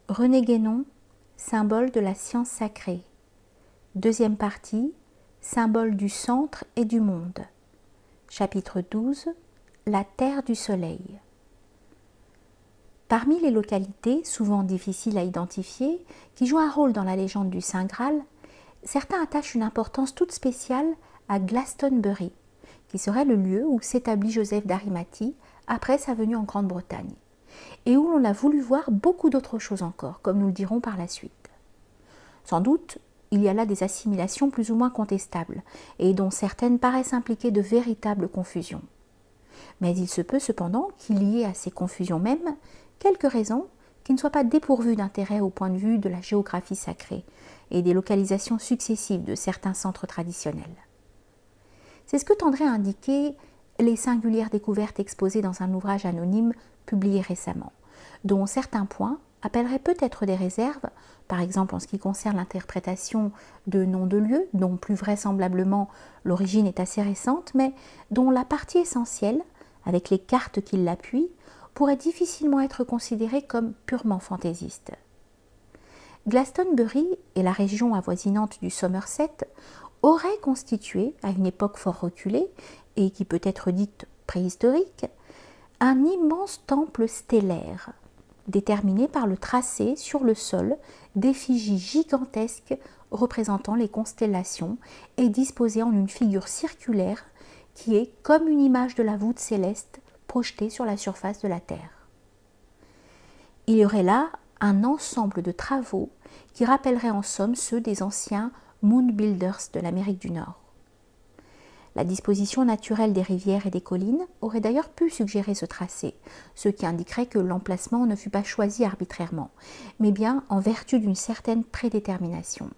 René Guénon, symbole de la science sacrée. Deuxième partie, symbole du centre et du monde. Chapitre 12, la terre du soleil. Parmi les localités, souvent difficiles à identifier, qui jouent un rôle dans la légende du Saint Graal, certains attachent une importance toute spéciale à Glastonbury, qui serait le lieu où s'établit Joseph d'Arimathie après sa venue en Grande-Bretagne, et où l'on a voulu voir beaucoup d'autres choses encore, comme nous le dirons par la suite. Sans doute, il y a là des assimilations plus ou moins contestables, et dont certaines paraissent impliquer de véritables confusions. Mais il se peut cependant qu'il y ait à ces confusions mêmes quelques raisons qui ne soient pas dépourvues d'intérêt au point de vue de la géographie sacrée et des localisations successives de certains centres traditionnels. C'est ce que tendraient à indiquer les singulières découvertes exposées dans un ouvrage anonyme publié récemment, dont certains points appelleraient peut-être des réserves, par exemple en ce qui concerne l'interprétation de noms de lieux, dont plus vraisemblablement l'origine est assez récente, mais dont la partie essentielle, avec les cartes qui l'appuient, pourrait difficilement être considérée comme purement fantaisiste. Glastonbury et la région avoisinante du Somerset auraient constitué, à une époque fort reculée, et qui peut être dite préhistorique, un immense temple stellaire, déterminé par le tracé sur le sol d'effigies gigantesques représentant les constellations et disposées en une figure circulaire qui est comme une image de la voûte céleste projetée sur la surface de la Terre. Il y aurait là un ensemble de travaux qui rappelleraient en somme ceux des anciens moon builders de l'Amérique du Nord. La disposition naturelle des rivières et des collines aurait d'ailleurs pu suggérer ce tracé, ce qui indiquerait que l'emplacement ne fut pas choisi arbitrairement, mais bien en vertu d'une certaine prédétermination.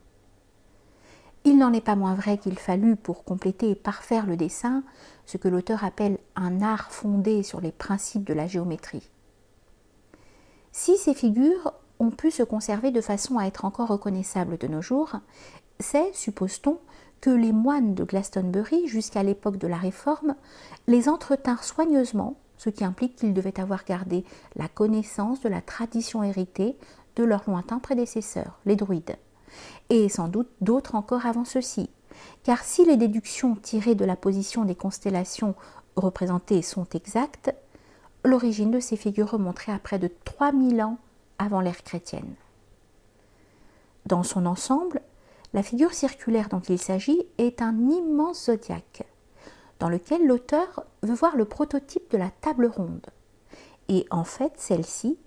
Il n'en est pas moins vrai qu'il fallut, pour compléter et parfaire le dessin, ce que l'auteur appelle un art fondé sur les principes de la géométrie. Si ces figures ont pu se conserver de façon à être encore reconnaissables de nos jours, c'est, suppose-t-on, que les moines de Glastonbury, jusqu'à l'époque de la Réforme, les entretinrent soigneusement, ce qui implique qu'ils devaient avoir gardé la connaissance de la tradition héritée de leurs lointains prédécesseurs, les druides, et sans doute d'autres encore avant ceux-ci, car si les déductions tirées de la position des constellations représentées sont exactes, l'origine de ces figures remonterait à près de 3000 ans avant l'ère chrétienne. Dans son ensemble, la figure circulaire dont il s'agit est un immense zodiaque, dans lequel l'auteur veut voir le prototype de la table ronde. Et en fait, celle-ci,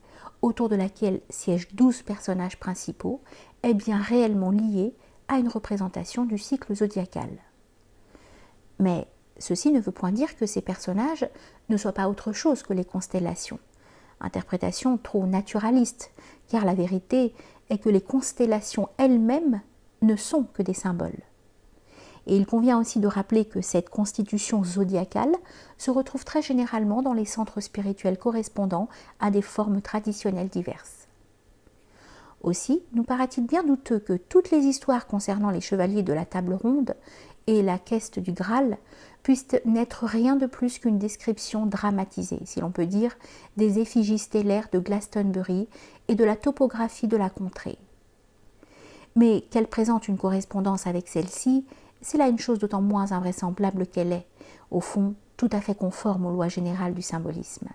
autour de laquelle siègent 12 personnages principaux, est bien réellement liée à une représentation du cycle zodiacal. Mais ceci ne veut point dire que ces personnages ne soient pas autre chose que les constellations. Interprétation trop naturaliste, car la vérité est que les constellations elles-mêmes ne sont que des symboles. Et il convient aussi de rappeler que cette constitution zodiacale se retrouve très généralement dans les centres spirituels correspondant à des formes traditionnelles diverses. Aussi, nous paraît-il bien douteux que toutes les histoires concernant les chevaliers de la table ronde et la quête du Graal puissent n'être rien de plus qu'une description dramatisée, si l'on peut dire, des effigies stellaires de Glastonbury et de la topographie de la contrée. Mais qu'elle présente une correspondance avec celle-ci, c'est là une chose d'autant moins invraisemblable qu'elle est, au fond, tout à fait conforme aux lois générales du symbolisme.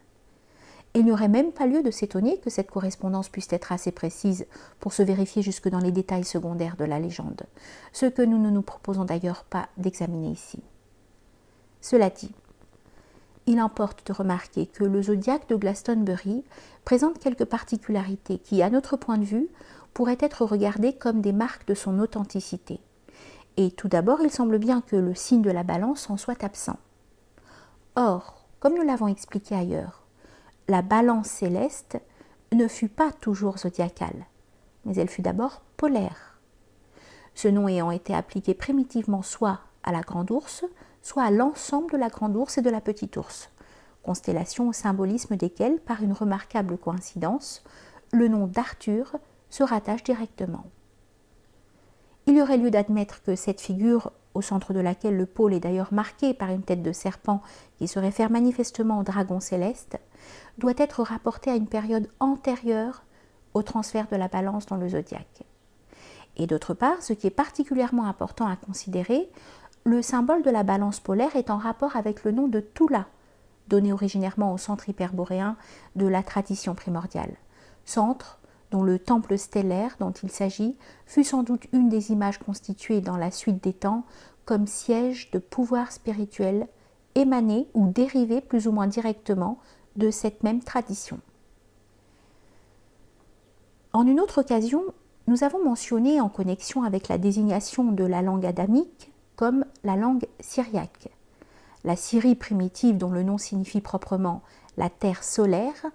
Il n'y aurait même pas lieu de s'étonner que cette correspondance puisse être assez précise pour se vérifier jusque dans les détails secondaires de la légende, ce que nous ne nous proposons d'ailleurs pas d'examiner ici. Cela dit, il importe de remarquer que le zodiaque de Glastonbury présente quelques particularités qui, à notre point de vue, pourraient être regardées comme des marques de son authenticité. Et tout d'abord, il semble bien que le signe de la balance en soit absent. Or, comme nous l'avons expliqué ailleurs, la balance céleste ne fut pas toujours zodiacale, mais elle fut d'abord polaire. Ce nom ayant été appliqué primitivement soit à la Grande Ourse, soit à l'ensemble de la Grande Ourse et de la Petite Ourse, constellation au symbolisme desquelles, par une remarquable coïncidence, le nom d'Arthur se rattache directement. Il y aurait lieu d'admettre que cette figure, au centre de laquelle le pôle est d'ailleurs marqué par une tête de serpent qui se réfère manifestement au dragon céleste, doit être rapportée à une période antérieure au transfert de la balance dans le zodiaque. Et d'autre part, ce qui est particulièrement important à considérer, le symbole de la balance polaire est en rapport avec le nom de Tula, donné originairement au centre hyperboréen de la tradition primordiale. Centre dont le temple stellaire dont il s'agit fut sans doute une des images constituées dans la suite des temps comme siège de pouvoir spirituel émané ou dérivé plus ou moins directement de cette même tradition. En une autre occasion, nous avons mentionné en connexion avec la désignation de la langue adamique comme la langue syriaque. La Syrie primitive dont le nom signifie proprement la terre solaire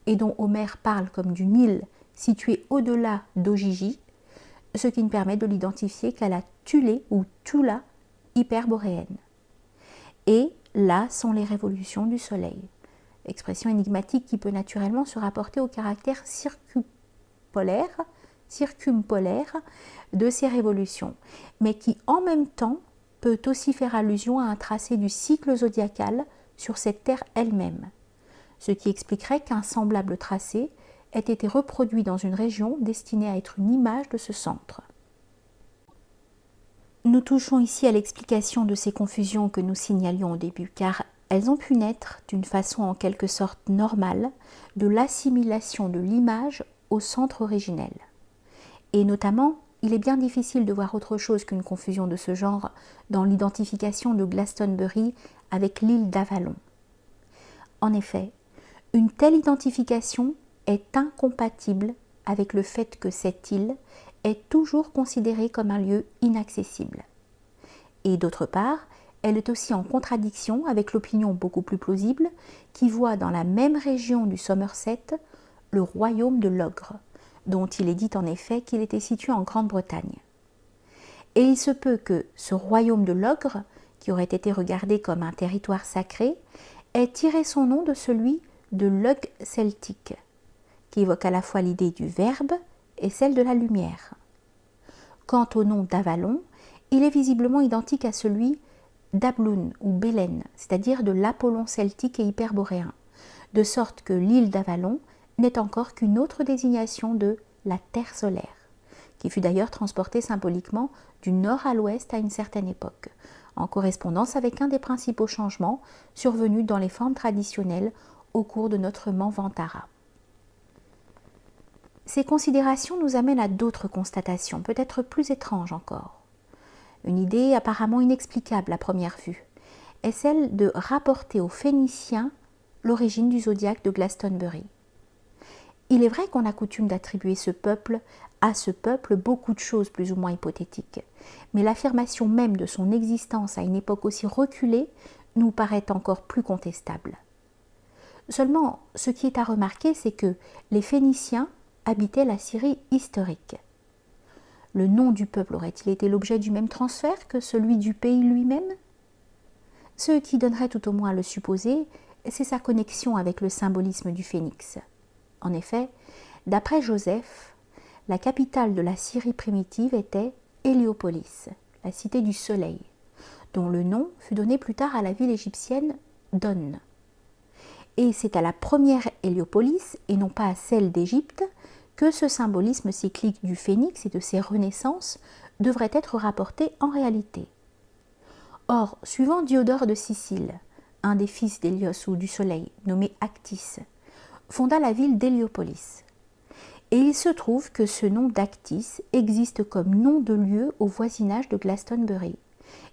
et dont Homère parle comme du Nil situé au-delà d'Ojiji, ce qui ne permet de l'identifier qu'à la Thulé ou Tula hyperboréenne. Et là sont les révolutions du Soleil, expression énigmatique qui peut naturellement se rapporter au caractère circumpolaire de ces révolutions, mais qui en même temps peut aussi faire allusion à un tracé du cycle zodiacal sur cette Terre elle-même, ce qui expliquerait qu'un semblable tracé ait été reproduit dans une région destinée à être une image de ce centre. Nous touchons ici à l'explication de ces confusions que nous signalions au début, car elles ont pu naître d'une façon en quelque sorte normale de l'assimilation de l'image au centre originel. Et notamment, il est bien difficile de voir autre chose qu'une confusion de ce genre dans l'identification de Glastonbury avec l'île d'Avalon. En effet, une telle identification est incompatible avec le fait que cette île est toujours considérée comme un lieu inaccessible. Et d'autre part, elle est aussi en contradiction avec l'opinion beaucoup plus plausible qui voit dans la même région du Somerset le royaume de l'ogre, dont il est dit en effet qu'il était situé en Grande-Bretagne. Et il se peut que ce royaume de l'ogre, qui aurait été regardé comme un territoire sacré, ait tiré son nom de celui de l'Ug celtique, qui évoque à la fois l'idée du verbe et celle de la lumière. Quant au nom d'Avalon, il est visiblement identique à celui d'Ablun ou Bélène, c'est-à-dire de l'Apollon celtique et hyperboréen, de sorte que l'île d'Avalon n'est encore qu'une autre désignation de la Terre solaire, qui fut d'ailleurs transportée symboliquement du nord à l'ouest à une certaine époque, en correspondance avec un des principaux changements survenus dans les formes traditionnelles au cours de notre Manvantara. Ces considérations nous amènent à d'autres constatations, peut-être plus étranges encore. Une idée apparemment inexplicable à première vue est celle de rapporter aux Phéniciens l'origine du zodiaque de Glastonbury. Il est vrai qu'on a coutume d'attribuer à ce peuple beaucoup de choses plus ou moins hypothétiques, mais l'affirmation même de son existence à une époque aussi reculée nous paraît encore plus contestable. Seulement, ce qui est à remarquer, c'est que les Phéniciens habitaient la Syrie historique. Le nom du peuple aurait-il été l'objet du même transfert que celui du pays lui-même? Ce qui donnerait tout au moins à le supposer, c'est sa connexion avec le symbolisme du phénix. En effet, d'après Joseph, la capitale de la Syrie primitive était Héliopolis, la cité du soleil, dont le nom fut donné plus tard à la ville égyptienne d'On. Et c'est à la première Héliopolis, et non pas à celle d'Égypte, que ce symbolisme cyclique du phénix et de ses renaissances devrait être rapporté en réalité. Or, suivant Diodore de Sicile, un des fils d'Hélios ou du soleil, nommé Actis, fonda la ville d'Héliopolis. Et il se trouve que ce nom d'Actis existe comme nom de lieu au voisinage de Glastonbury,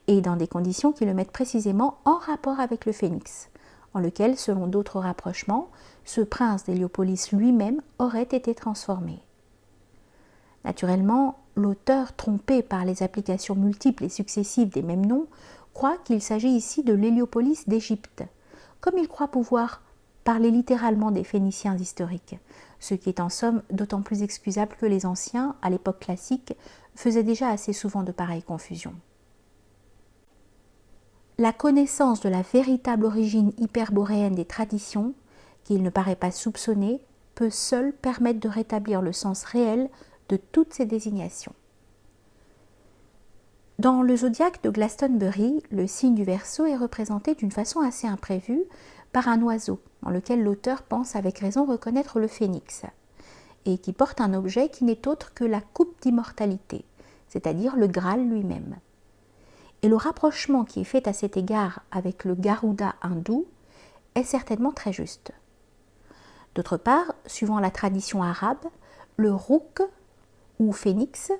et dans des conditions qui le mettent précisément en rapport avec le phénix, en lequel, selon d'autres rapprochements, ce prince d'Héliopolis lui-même aurait été transformé. Naturellement, l'auteur, trompé par les applications multiples et successives des mêmes noms, croit qu'il s'agit ici de l'Héliopolis d'Égypte, comme il croit pouvoir parler littéralement des Phéniciens historiques, ce qui est en somme d'autant plus excusable que les anciens, à l'époque classique, faisaient déjà assez souvent de pareilles confusions. La connaissance de la véritable origine hyperboréenne des traditions, qu'il ne paraît pas soupçonner, peut seule permettre de rétablir le sens réel de toutes ces désignations. Dans le zodiaque de Glastonbury, le signe du Verseau est représenté d'une façon assez imprévue par un oiseau, dans lequel l'auteur pense avec raison reconnaître le phénix. et qui porte un objet qui n'est autre que la coupe d'immortalité, c'est-à-dire le Graal lui-même. Et le rapprochement qui est fait à cet égard avec le Garuda hindou est certainement très juste. D'autre part, suivant la tradition arabe, le rouk ou phénix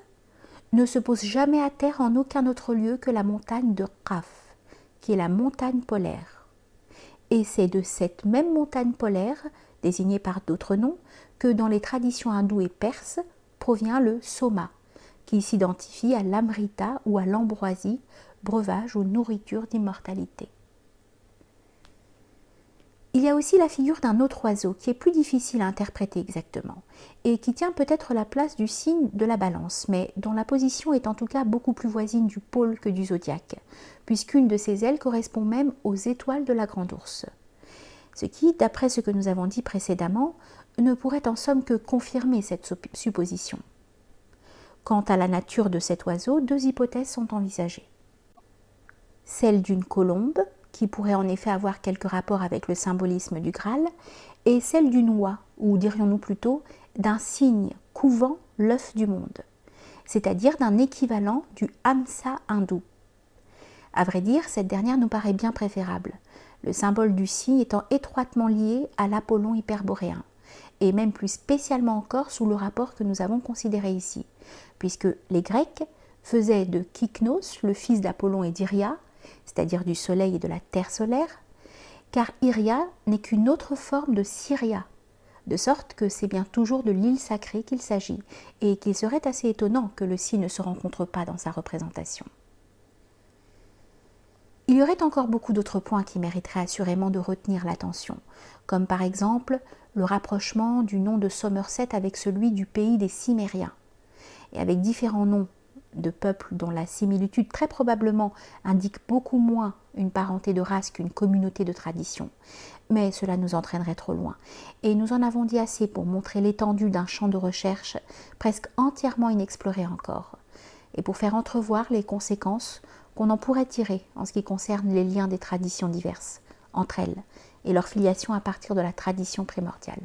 ne se pose jamais à terre en aucun autre lieu que la montagne de Qaf, qui est la montagne polaire. Et c'est de cette même montagne polaire, désignée par d'autres noms, que dans les traditions hindoues et perses provient le soma, qui s'identifie à l'amrita ou à l'ambroisie, breuvage ou nourriture d'immortalité. Il y a aussi la figure d'un autre oiseau qui est plus difficile à interpréter exactement et qui tient peut-être la place du signe de la balance, mais dont la position est en tout cas beaucoup plus voisine du pôle que du zodiaque, puisqu'une de ses ailes correspond même aux étoiles de la Grande Ourse. Ce qui, d'après ce que nous avons dit précédemment, ne pourrait en somme que confirmer cette supposition. Quant à la nature de cet oiseau, deux hypothèses sont envisagées. Celle d'une colombe, qui pourrait en effet avoir quelque rapport avec le symbolisme du Graal, et celle d'une oie, ou dirions-nous plutôt d'un cygne couvant l'œuf du monde, c'est-à-dire d'un équivalent du Hamsa hindou. À vrai dire, cette dernière nous paraît bien préférable, le symbole du cygne étant étroitement lié à l'Apollon hyperboréen, et même plus spécialement encore sous le rapport que nous avons considéré ici, puisque les Grecs faisaient de Kyknos, le fils d'Apollon et d'Iria, c'est-à-dire du soleil et de la terre solaire, car Iria n'est qu'une autre forme de Syria, de sorte que c'est bien toujours de l'île sacrée qu'il s'agit, et qu'il serait assez étonnant que le cygne ne se rencontre pas dans sa représentation. Il y aurait encore beaucoup d'autres points qui mériteraient assurément de retenir l'attention, comme par exemple le rapprochement du nom de Somerset avec celui du pays des Cimériens, et avec différents noms de peuples dont la similitude très probablement indique beaucoup moins une parenté de race qu'une communauté de tradition. Mais cela nous entraînerait trop loin, et nous en avons dit assez pour montrer l'étendue d'un champ de recherche presque entièrement inexploré encore, et pour faire entrevoir les conséquences qu'on en pourrait tirer en ce qui concerne les liens des traditions diverses entre elles et leur filiation à partir de la tradition primordiale.